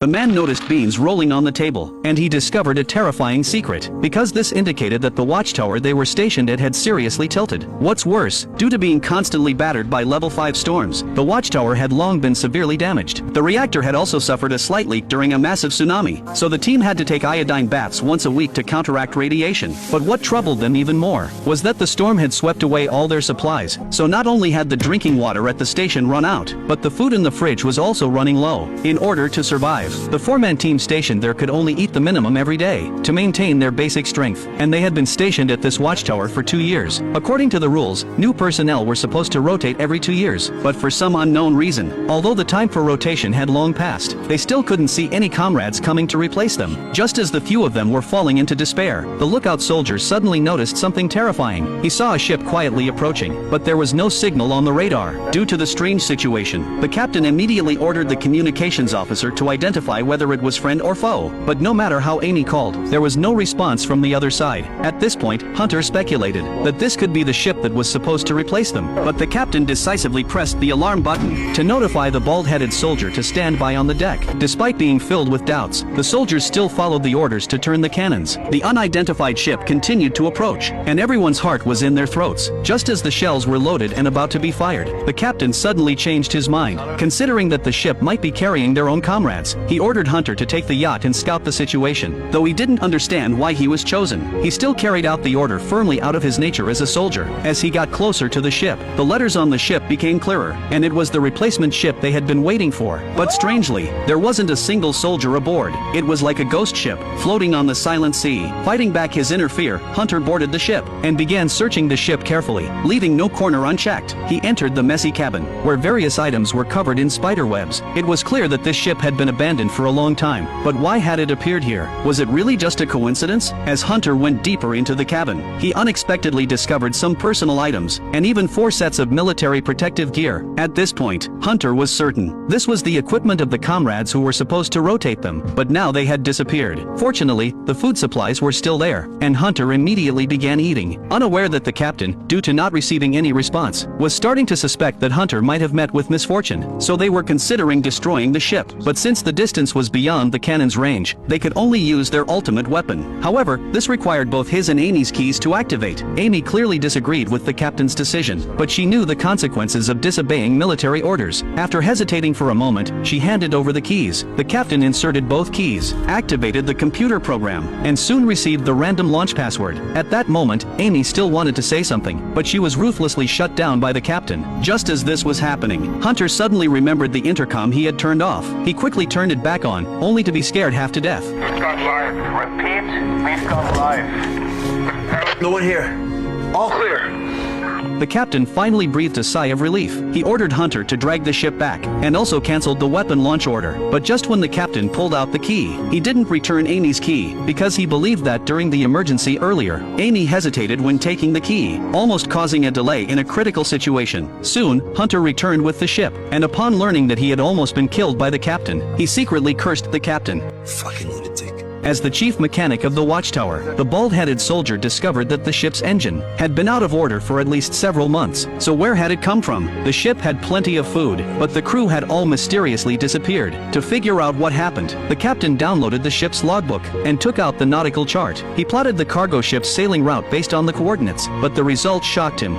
The man noticed beans rolling on the table, and he discovered a terrifying secret, because this indicated that the watchtower they were stationed at had seriously tilted. What's worse, due to being constantly battered by level 5 storms, the watchtower had long been severely damaged. The reactor had also suffered a slight leak during a massive tsunami, so the team had to take iodine baths once a week to counteract radiation. But what troubled them even more was that the storm had swept away all their supplies, so not only had the drinking water at the station run out, but the food in the fridge was also running low. In order to survive, the 4-man team stationed there could only eat the minimum every day to maintain their basic strength, and they had been stationed at this watchtower for 2 years. According to the rules, new personnel were supposed to rotate every 2 years, but for some unknown reason, although the time for rotation had long passed, they still couldn't see any comrades coming to replace them. Just as the few of them were falling into despair, the lookout soldier suddenly noticed something terrifying. He saw a ship quietly approaching, but there was no signal on the radar. Due to the strange situation, the captain immediately ordered the communications officer to identify whether it was friend or foe, but no matter how Amy called, there was no response from the other side. At this point, Hunter speculated that this could be the ship that was supposed to replace them, but the captain decisively pressed the alarm button to notify the bald-headed soldier to stand by on the deck. Despite being filled with doubts, the soldiers still followed the orders to turn the cannons. The unidentified ship continued to approach, and everyone's heart was in their throats. Just as the shells were loaded and about to be fired, the captain suddenly changed his mind. Considering that the ship might be carrying their own comrades, he ordered Hunter to take the yacht and scout the situation. Though he didn't understand why he was chosen, he still carried out the order firmly out of his nature as a soldier. As he got closer to the ship, the letters on the ship became clearer, and it was the replacement ship they had been waiting for. But strangely, there wasn't a single soldier aboard. It was like a ghost ship, floating on the silent sea. Fighting back his inner fear, Hunter boarded the ship, and began searching the ship carefully, leaving no corner unchecked. He entered the messy cabin, where various items were covered in spider webs. It was clear that this ship had been abandoned for a long time, but why had it appeared here? Was it really just a coincidence? As Hunter went deeper into the cabin, he unexpectedly discovered some personal items, and even 4 sets of military protective gear. At this point, Hunter was certain this was the equipment of the comrades who were supposed to rotate them, but now they had disappeared. Fortunately, the food supplies were still there, and Hunter immediately began eating, unaware that the captain, due to not receiving any response, was starting to suspect that Hunter might have met with misfortune, so they were considering destroying the ship. But since the distance was beyond the cannon's range, they could only use their ultimate weapon. However, this required both his and Amy's keys to activate. Amy clearly disagreed with the captain's decision, but she knew the consequences of disobeying military orders. After hesitating for a moment, she handed over the keys. The captain inserted both keys, activated the computer program, and soon received the random launch password. At that moment, Amy still wanted to say something, but she was ruthlessly shut down by the captain. Just as this was happening, Hunter suddenly remembered the intercom he had turned off. He quickly turned it back on, only to be scared half to death. We've gone live. Repeat, we've gone live. No one here. All clear. The captain finally breathed a sigh of relief. He ordered Hunter to drag the ship back, and also canceled the weapon launch order. But just when the captain pulled out the key, he didn't return Amy's key, because he believed that during the emergency earlier, Amy hesitated when taking the key, almost causing a delay in a critical situation. Soon, Hunter returned with the ship, and upon learning that he had almost been killed by the captain, he secretly cursed the captain. Fucking lunatic. As the chief mechanic of the watchtower, the bald-headed soldier discovered that the ship's engine had been out of order for at least several months. So where had it come from? The ship had plenty of food, but the crew had all mysteriously disappeared. To figure out what happened, the captain downloaded the ship's logbook and took out the nautical chart. He plotted the cargo ship's sailing route based on the coordinates, but the results shocked him.